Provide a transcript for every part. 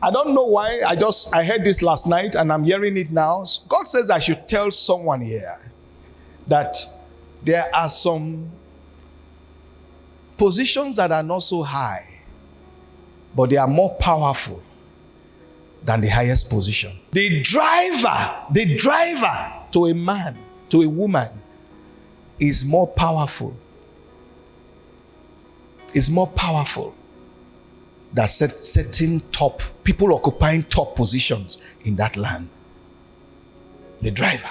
I don't know why. I heard this last night and I'm hearing it now. God says I should tell someone here that there are some positions that are not so high, but they are more powerful than the highest position. The driver to a man, to a woman, is more powerful. Is more powerful than certain top people occupying top positions in that land. The driver.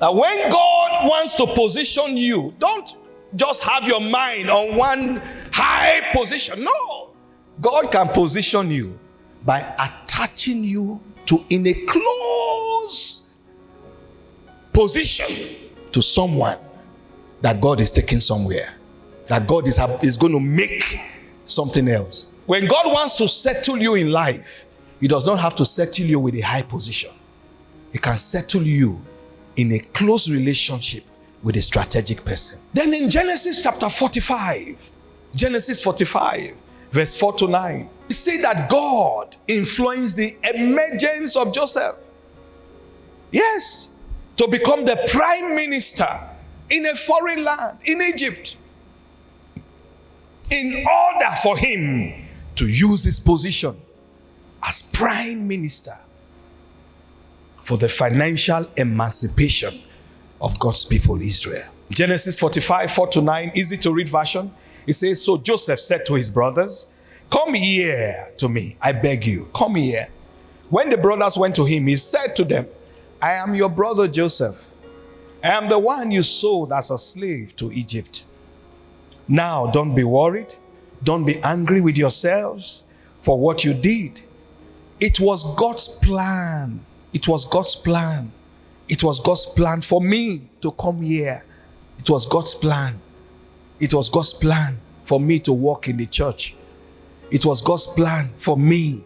Now, when God wants to position you, don't just have your mind on one high position. No. God can position you by attaching you to in a close position to someone that God is taking somewhere. That God is going to make something else. When God wants to settle you in life, He does not have to settle you with a high position. He can settle you in a close relationship with a strategic person. Then in Genesis chapter 45, Genesis 45, verse 4 to 9, we see that God influenced the emergence of Joseph. Yes, to become the prime minister in a foreign land, in Egypt, in order for him to use his position as prime minister for the financial emancipation of God's people, Israel. Genesis 45, 4 to 9, easy to read version. It says, so Joseph said to his brothers, come here to me, I beg you, come here. When the brothers went to him, he said to them, I am your brother Joseph. I am the one you sold as a slave to Egypt. Now don't be worried. Don't be angry with yourselves for what you did. It was God's plan. It was God's plan. It was God's plan for me to come here. It was God's plan. It was God's plan for me to walk in the church. It was God's plan for me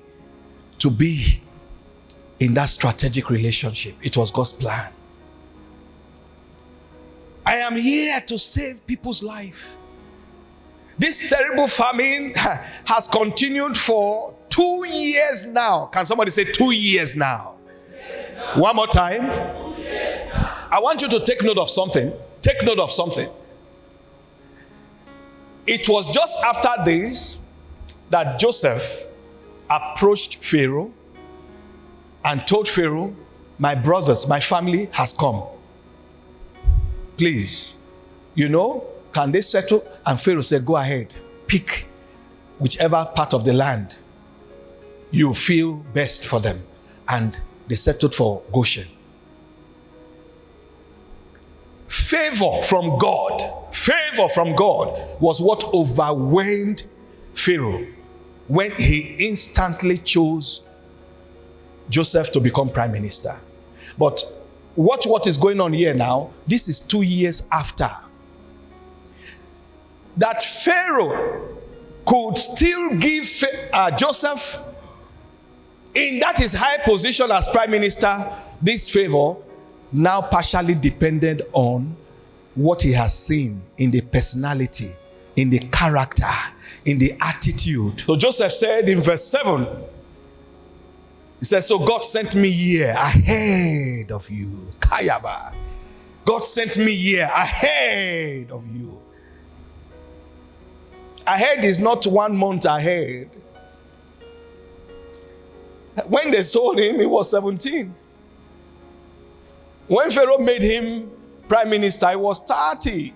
to be in that strategic relationship. It was God's plan. I am here to save people's life. This terrible famine has continued for 2 years now. Can somebody say 2 years now? One more time. I want you to take note of something. Take note of something. It was just after this that Joseph approached Pharaoh and told Pharaoh, my brothers, my family has come. Please, can they settle? And Pharaoh said, go ahead, pick whichever part of the land you feel best for them. And they settled for Goshen. Favor from God was what overwhelmed Pharaoh when he instantly chose Joseph to become prime minister. But watch what is going on here now. This is 2 years after. That Pharaoh could still give Joseph in that his high position as prime minister, this favor now partially depended on what he has seen in the personality, in the character, in the attitude. So Joseph said in verse 7, he says, so God sent me here ahead of you. Kayaba. God sent me here ahead of you. Ahead is not 1 month ahead. When they sold him, he was 17. When Pharaoh made him prime minister, he was 30.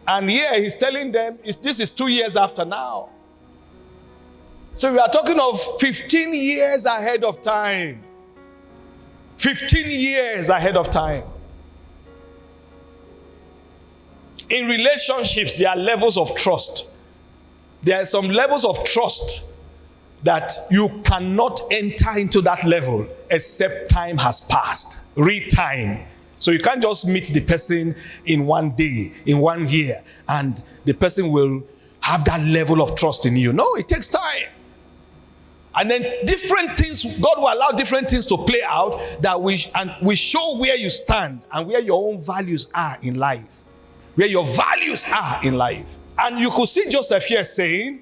And here he's telling them, this is 2 years after now. So we are talking of 15 years ahead of time. 15 years ahead of time. In relationships, there are levels of trust. There are some levels of trust that you cannot enter into that level except time has passed. Read time. So you can't just meet the person in 1 day, in 1 year, and the person will have that level of trust in you. No, it takes time. And then different things, God will allow different things to play out that we show where you stand and where your own values are in life. where your values are in life. And you could see Joseph here saying,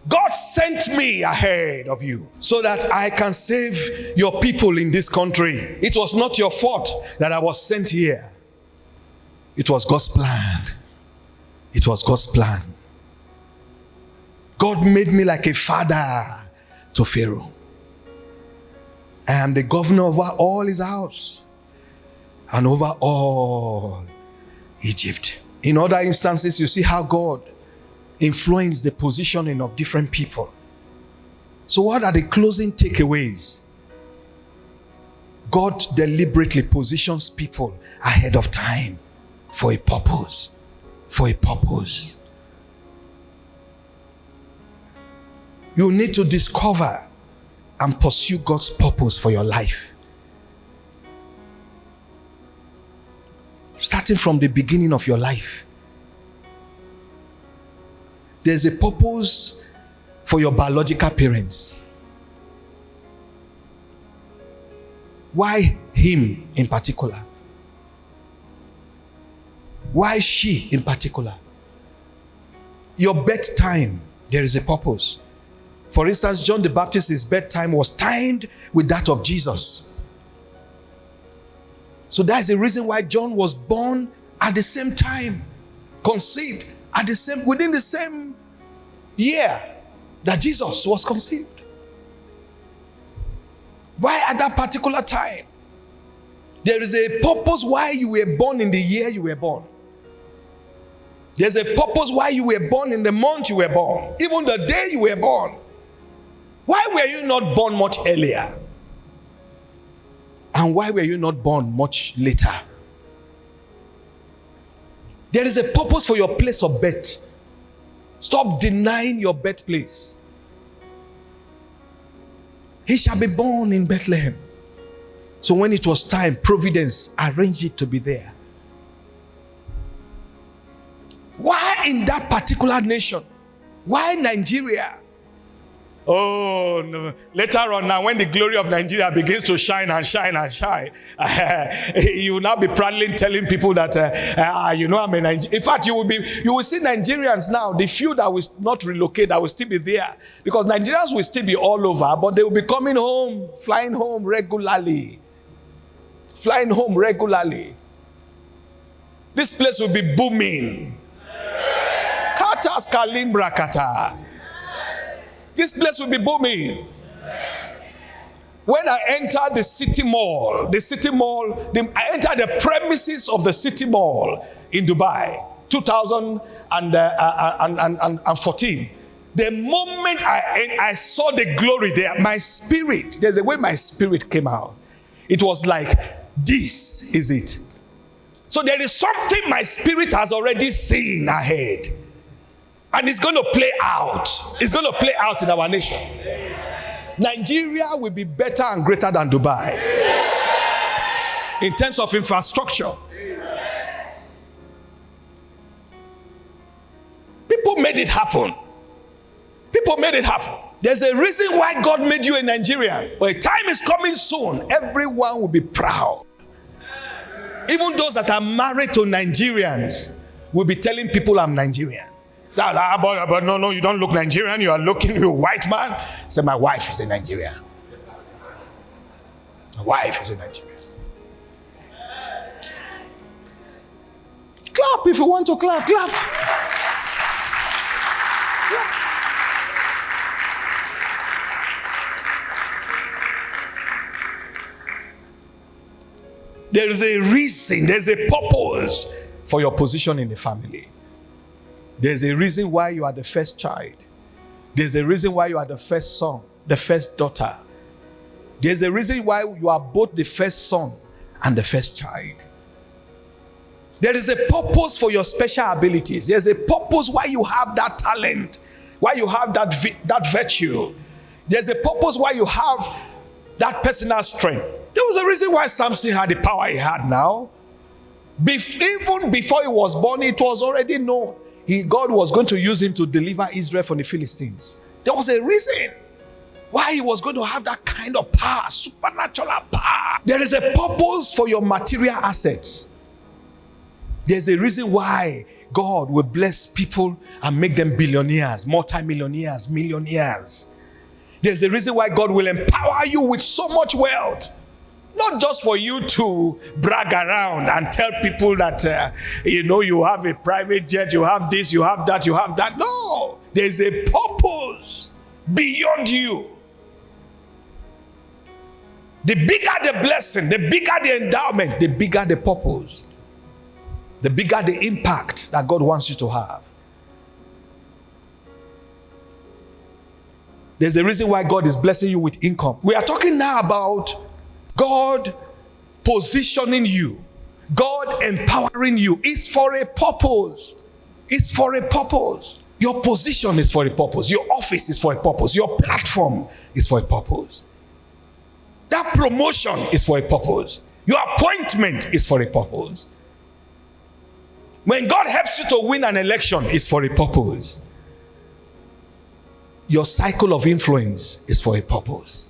God sent me ahead of you so that I can save your people in this country. It was not your fault that I was sent here. It was God's plan. It was God's plan. God made me like a father to Pharaoh. I am the governor over all his house and over all Egypt. In other instances, you see how God influenced the positioning of different people. So what are the closing takeaways? God deliberately positions people ahead of time for a purpose. For a purpose. You need to discover and pursue God's purpose for your life. Starting from the beginning of your life. There's a purpose for your biological parents. Why him in particular? Why she in particular? Your birth time, there is a purpose. For instance, John the Baptist's birth time was timed with that of Jesus. So that's the reason why John was born at the same time, conceived at the same, within the same year that Jesus was conceived. Why at that particular time? There is a purpose why you were born in the year you were born. There's a purpose why you were born in the month you were born, even the day you were born. Why were you not born much earlier? And why were you not born much later? There is a purpose for your place of birth. Stop denying your birthplace. He shall be born in Bethlehem. So when it was time, Providence arranged it to be there. Why in that particular nation? Why Nigeria? Oh, no. Later on now, when the glory of Nigeria begins to shine and shine and shine, you will now be proudly telling people that, I'm a Nigerian. In fact, you will see Nigerians now, the few that will not relocate, that will still be there. Because Nigerians will still be all over, but they will be coming home, flying home regularly. Flying home regularly. This place will be booming. Katas Kalimbra Kata. This place will be booming. When I enter the city mall, I enter the premises of the city mall in Dubai, 2014. The moment I saw the glory there, my spirit, there's a way my spirit came out. It was like, this is it. So there is something my spirit has already seen ahead. And it's going to play out. It's going to play out in our nation. Nigeria will be better and greater than Dubai. In terms of infrastructure. People made it happen. People made it happen. There's a reason why God made you a Nigerian. But a time is coming soon. Everyone will be proud. Even those that are married to Nigerians will be telling people I'm Nigerian. Say, but no, you don't look Nigerian. You are looking, you're a white man. Say, my wife is a Nigerian. My wife is a Nigerian. Clap if you want to clap. Clap. There is a reason, there's a purpose for your position in the family. There's a reason why you are the first child. There's a reason why you are the first son, the first daughter. There's a reason why you are both the first son and the first child. There is a purpose for your special abilities. There's a purpose why you have that talent, why you have that virtue. There's a purpose why you have that personal strength. There was a reason why Samson had the power he had now. Even before he was born, it was already known. God was going to use him to deliver Israel from the Philistines. There was a reason why he was going to have that kind of power, supernatural power. There is a purpose for your material assets. There's a reason why God will bless people and make them billionaires, multimillionaires, millionaires. There's a reason why God will empower you with so much wealth. Not just for you to brag around and tell people that, you have a private jet, you have this, you have that, you have that. No, there's a purpose beyond you. The bigger the blessing, the bigger the endowment, the bigger the purpose, the bigger the impact that God wants you to have. There's a reason why God is blessing you with income. We are talking now about God positioning you, God empowering you. It's for a purpose. It's for a purpose. Your position is for a purpose. Your office is for a purpose. Your platform is for a purpose. That promotion is for a purpose. Your appointment is for a purpose. When God helps you to win an election, it's for a purpose. Your cycle of influence is for a purpose.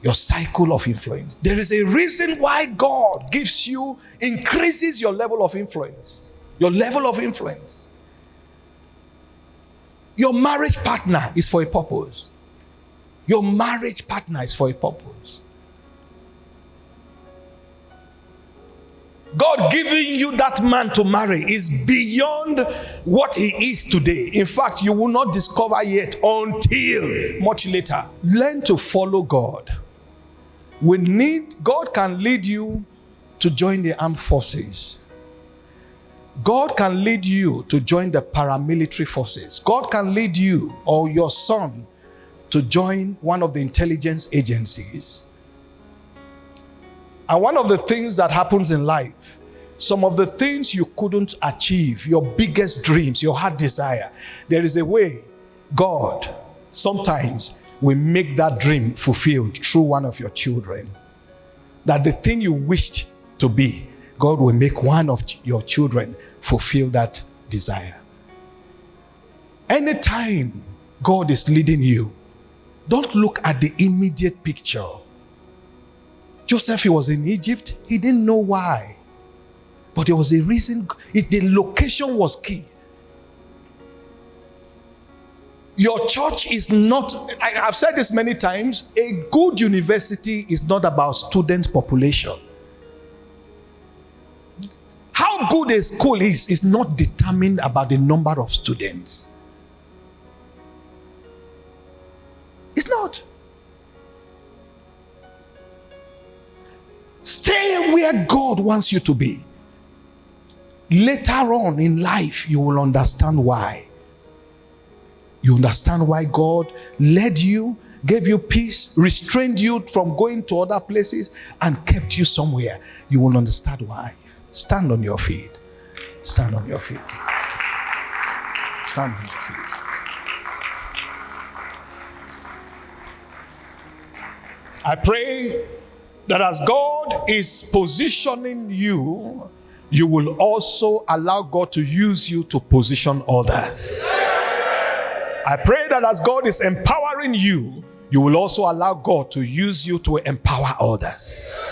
Your cycle of influence. There is a reason why God increases your level of influence. Your level of influence. Your marriage partner is for a purpose. Your marriage partner is for a purpose. God giving you that man to marry is beyond what he is today. In fact, you will not discover yet until much later. Learn to follow God. God can lead you to join the armed forces. God can lead you to join the paramilitary forces. God can lead you or your son to join one of the intelligence agencies. And one of the things that happens in life, some of the things you couldn't achieve, your biggest dreams, your heart desire, there is a way God sometimes will make that dream fulfilled through one of your children. That the thing you wished to be, God will make one of your children fulfill that desire. Anytime God is leading you, don't look at the immediate picture. Joseph, he was in Egypt. He didn't know why. But there was a reason. The location was key. Your church is not, I've said this many times, a good university is not about student population. How good a school is not determined about the number of students. It's not. Stay where God wants you to be. Later on in life, you will understand why. You understand why God led you, gave you peace, restrained you from going to other places, and kept you somewhere. You will understand why. Stand on your feet. Stand on your feet. Stand on your feet. I pray that as God is positioning you, you will also allow God to use you to position others. I pray that as God is empowering you, you will also allow God to use you to empower others.